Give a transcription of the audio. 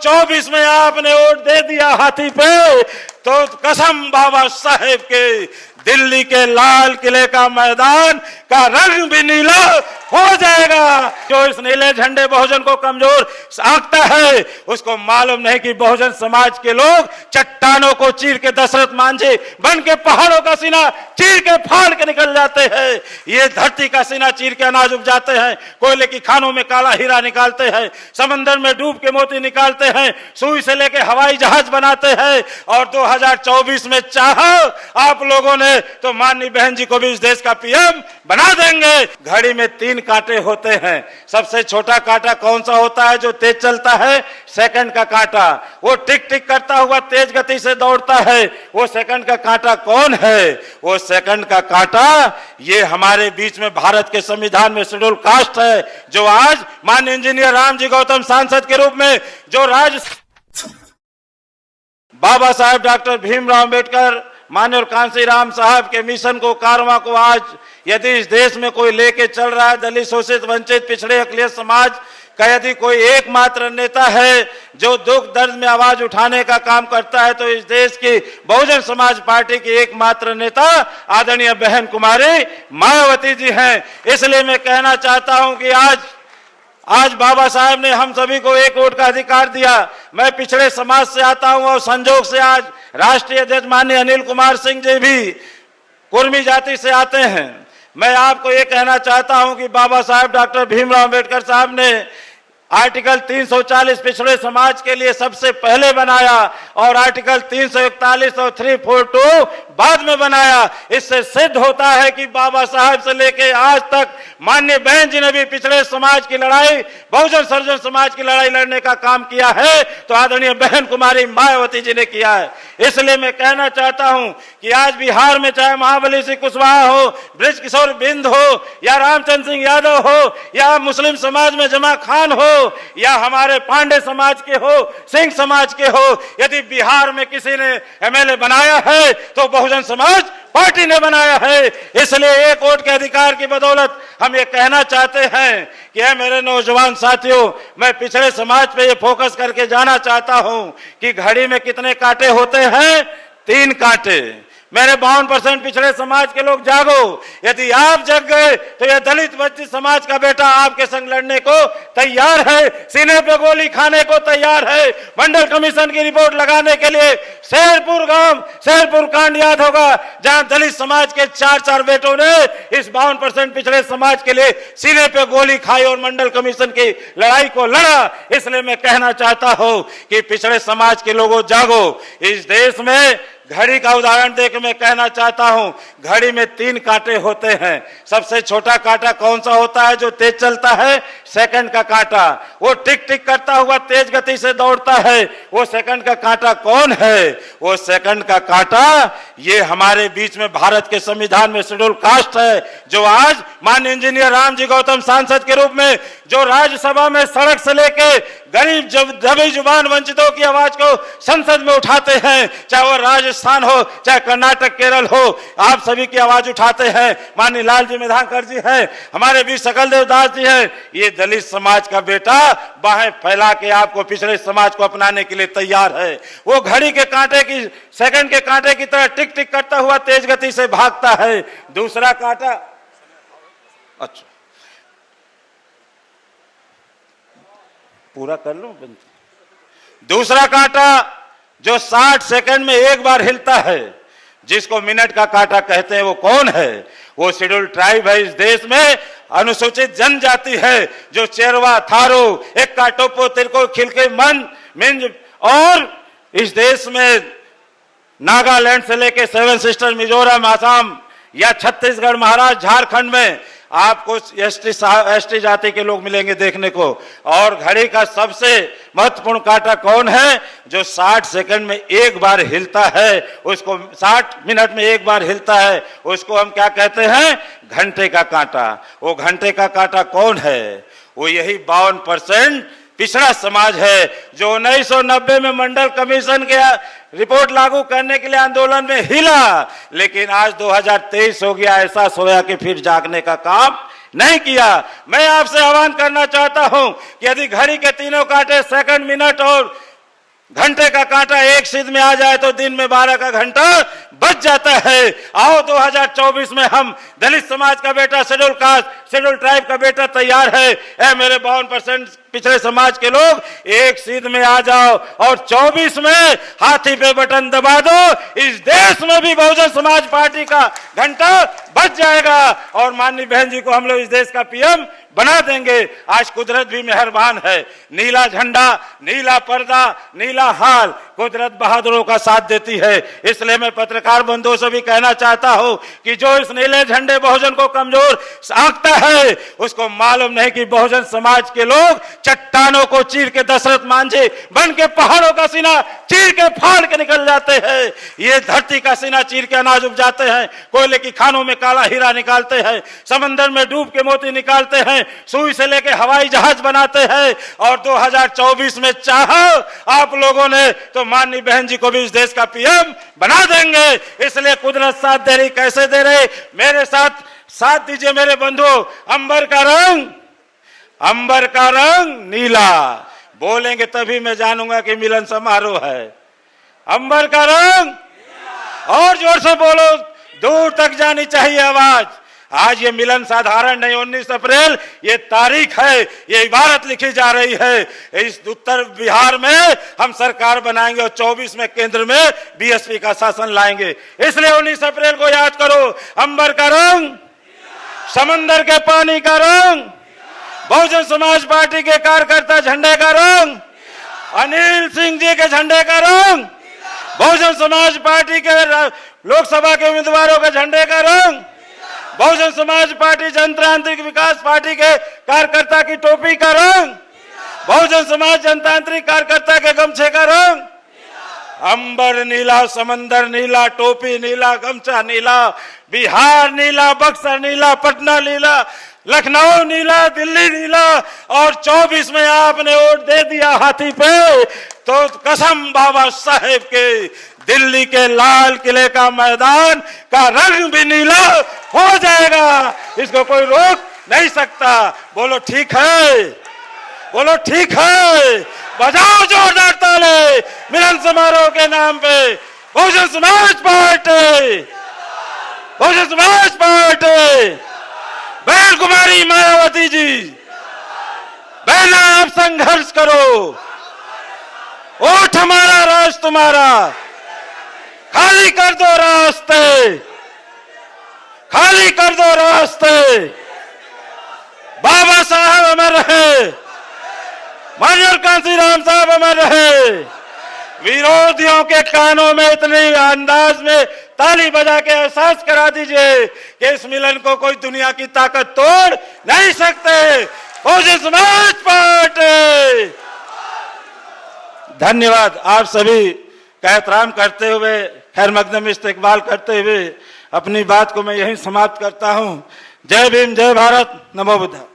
24 में आपने वोट दे दिया हाथी पे, तो कसम बाबा साहेब के, दिल्ली के लाल किले का मैदान का रंग भी नीला हो जाएगा। जो इस नीले झंडे बहुजन को कमजोर आंकता है, उसको मालूम नहीं कि बहुजन समाज के लोग चट्टानों को चीर के दशरथ मांझी बन के पहाड़ों का सीना चीर के फाड़ के निकल जाते हैं। ये धरती का सीना चीर के अनाज उपजाते हैं, कोयले की खानों में काला हीरा निकालते हैं, समंदर में डूब के मोती निकालते हैं, सुई से लेके हवाई जहाज बनाते हैं। और 2024 में चाहा आप लोगों ने तो माननीय बहन जी को भी इस देश का पीएम बना देंगे। घड़ी में 3 कांटे होते हैं। सबसे छोटा कांटा कौन सा होता है जो तेज चलता है? सेकंड का कांटा। वो टिक टिक करता हुआ तेज गति से दौड़ता है। वो सेकंड का कांटा कौन है? वो सेकंड का कांटा ये हमारे बीच में भारत के संविधान में शेड्यूल कास्ट है, जो आज माननीय इंजीनियर रामजी गौतम सांसद के रूप में जो राज बाबा साहेब डॉक्टर भीमराव अंबेडकर माननीय कांसी राम साहब के मिशन को, कारवां को आज यदि इस देश में कोई लेके चल रहा है, दलित, शोषित, वंचित, पिछड़े, अकलियत समाज का यदि कोई एकमात्र नेता है जो दुख दर्द में आवाज उठाने का काम करता है, तो इस देश की बहुजन समाज पार्टी की एकमात्र नेता आदरणीय बहन कुमारी मायावती जी हैं। इसलिए मैं कहना चाहता हूं कि आज बाबा साहब ने हम सभी को एक वोट का अधिकार दिया। मैं पिछड़े समाज से आता हूं और संजोग से आज राष्ट्रीय अध्यक्ष माननीय अनिल कुमार सिंह जी भी कुर्मी जाति से आते हैं। मैं आपको ये कहना चाहता हूं कि बाबा साहब डॉक्टर भीमराव अंबेडकर साहब ने आर्टिकल 340 पिछड़े समाज के लिए सबसे पहले बनाया और आर्टिकल 341 और 342 बाद में बनाया। इससे सिद्ध होता है कि बाबा साहब से लेके आज तक माननीय बहन जी ने भी पिछड़े समाज की लड़ाई, बहुजन सर्जन समाज की लड़ाई लड़ने का काम किया है, तो आदरणीय बहन कुमारी मायावती जी ने किया है। इसलिए मैं कहना चाहता हूं कि आज बिहार में चाहे महाबली सिंह कुशवाहा हो, ब्रज किशोर बिंद हो, या रामचंद्र सिंह यादव हो, या मुस्लिम समाज में जमा खान हो, या हमारे पांडे समाज के हो, सिंह समाज के हो, यदि बिहार में किसी ने एमएलए बनाया है तो बहुजन समाज पार्टी ने बनाया है। इसलिए एक वोट के अधिकार की बदौलत हम ये कहना चाहते हैं कि मेरे नौजवान साथियों, मैं पिछड़े समाज पे ये फोकस करके जाना चाहता हूं कि घड़ी में कितने कांटे होते हैं? 3 कांटे। मेरे 52% पिछड़े समाज के लोग जागो। यदि आप जग गए तो यह दलित वंचित समाज का बेटा आपके संग लड़ने को तैयार है, सीने पे गोली खाने को तैयार है। मंडल कमीशन की रिपोर्ट लगाने के लिए शेरपुर गांव, शेरपुर कांड याद होगा, जहां दलित समाज के 4 बेटों ने इस 52% पिछड़े समाज के लिए सीने पे गोली खाई और मंडल कमीशन की लड़ाई को लड़ा। इसलिए मैं कहना चाहता हूं कि पिछड़े समाज के लोगों जागो। इस देश में घड़ी का उदाहरण देकर मैं कहना चाहता हूं, घड़ी में 3 कांटे होते हैं। सबसे छोटा कांटा कौन सा होता है जो तेज चलता है? सेकंड का कांटा। वो टिक टिक करता हुआ तेज गति से दौड़ता है। वो सेकंड का कांटा कौन है? वो सेकंड का कांटा ये हमारे बीच में भारत के संविधान में शेड्यूल कास्ट है, जो आज माननीय इंजीनियर रामजी गौतम सांसद के रूप में जो राज्यसभा में सड़क से लेके गरीब दबी जुबान वंचितों की आवाज को संसद में उठाते हैं, चाहे वो राजस्थान हो, चाहे कर्नाटक, केरल हो, आप सभी की आवाज उठाते हैं। माननीय लालजी मेधांकर जी हैं, हमारे भी सकल देवदास जी हैं। ये दलित समाज का बेटा बाहें फैला के आपको पिछड़े समाज को अपनाने के लिए तैयार है। वो घड़ी के कांटे की, सेकंड के कांटे की तरह टिक टिक करता हुआ तेज गति से भागता है। दूसरा कांटा, अच्छा पूरा कर लो। दूसरा कांटा जो 60 सेकंड में एक बार हिलता है, जिसको मिनट का कांटा कहते हैं, वो कौन है? वो शेड्यूल ट्राइब है। इस देश में अनुसूचित जनजाति है, जो चेरवा, थारू, एक्का, टोपो, तिरको, खिलके, मन, मिंज, और इस देश में नागालैंड से लेके 7 सिस्टर, मिजोरम, आसाम या छत्तीसगढ़, महाराष्ट्र, झारखंड में आपको एसटी जाति के लोग मिलेंगे देखने को। और घड़ी का सबसे महत्वपूर्ण कांटा कौन है? जो 60 सेकंड में एक बार हिलता है, उसको 60 मिनट में एक बार हिलता है, उसको हम क्या कहते हैं? घंटे का कांटा। वो घंटे का कांटा कौन है? वो यही 52% पिछड़ा समाज है, जो 1990 में मंडल कमीशन के रिपोर्ट लागू करने के लिए आंदोलन में हिला, लेकिन आज 2023 हो गया, ऐसा सोया कि फिर जागने का काम नहीं किया। मैं आपसे आह्वान करना चाहता हूं कि यदि घड़ी के तीनों कांटे सेकंड, मिनट और घंटे का कांटा एक सिद्ध में आ जाए तो दिन में 12 का घंटा बच जाता है। आओ 2024 में हम दलित समाज का बेटा, शेड्यूल कास्ट, शेड्यूल ट्राइब का बेटा तैयार है। ऐ मेरे 52% पिछड़े समाज के लोग, एक सिद्ध में आ जाओ और 24 में हाथी पे बटन दबा दो। इस देश में भी बहुजन समाज पार्टी का घंटा बच जाएगा और माननीय बहन जी को हम लोग इस देश का पीएम बना देंगे। आज कुदरत भी मेहरबान है। नीला झंडा, नीला पर्दा, नीला हाल, कुदरत बहादुरों का साथ देती है। इसलिए मैं पत्रकार बंधुओं से भी कहना चाहता हूं कि जो इस नीले झंडे बहुजन को कमजोर आंकता है, उसको मालूम नहीं कि बहुजन समाज के लोग चट्टानों को चीर के दशरथ मांझी बन के पहाड़ों का सीना चीर के फाड़ के निकल जाते हैं। ये धरती का सीना चीर के अनाज उपजाते हैं, कोयले की खानों में काला हीरा निकालते हैं, समंदर में डूब के मोती निकालते हैं, सुई से लेके हवाई जहाज बनाते हैं। और 2024 में चाहो आप लोगों ने तो माननीय बहन जी को भी इस देश का पीएम बना देंगे। इसलिए कुदरत साथ दे रही, कैसे दे रही? मेरे साथ दीजिए मेरे बंधु। अंबर का रंग नीला, बोलेंगे तभी मैं जानूंगा कि मिलन समारोह है। अंबर का रंग, और जोर से बोलो, दूर तक जानी चाहिए आवाज। आज ये मिलन साधारण नहीं, 19 अप्रैल ये तारीख है, ये इबारत लिखी जा रही है। इस उत्तर बिहार में हम सरकार बनाएंगे और 24 में केंद्र में बीएसपी का शासन लाएंगे। इसलिए 19 अप्रैल को याद करो। अंबर का रंग, समंदर के पानी का रंग, बहुजन समाज पार्टी के कार्यकर्ता झंडे का रंग, अनिल सिंह जी के झंडे का रंग, बहुजन समाज पार्टी के लोकसभा के उम्मीदवारों के झंडे का रंग, बहुजन समाज पार्टी जनतांत्रिक विकास पार्टी के कार्यकर्ता की टोपी का रंग, बहुजन समाज जनतांत्रिक कार्यकर्ता के गमछे का रंग। अंबर नीला, समंदर नीला, टोपी नीला, गमछा नीला, बिहार नीला, बक्सर नीला, पटना नीला, लखनऊ नीला, दिल्ली नीला। और 24 में आपने वोट दे दिया हाथी पे तो कसम बाबा साहेब के, दिल्ली के लाल किले का मैदान का रंग भी नीला हो जाएगा। इसको कोई रोक नहीं सकता। बोलो ठीक है, बोलो ठीक है, बजाओ जोरदार ताले मिलन समारोह के नाम पे। Bahujan Samaj party, Bahujan Samaj party. बहन कुमारी मायावती जी, बहन आप संघर्ष करो, वोट हमारा, राज तुम्हारा, खाली कर दो रास्ते, खाली कर दो रास्ते। बाबा साहब अमर रहे, माननीय कांशीराम साहब अमर रहे। विरोधियों के कानों में इतने अंदाज में ताली बजा के एहसास करा दीजिए कि इस मिलन को कोई दुनिया की ताकत तोड़ नहीं सकते। बहुजन समाज पार्टी। धन्यवाद। आप सभी का एहतराम करते हुए, खैर मकदम इस्तेकबाल करते हुए अपनी बात को मैं यहीं समाप्त करता हूं। जय भीम, जय भारत, नमो बुद्ध।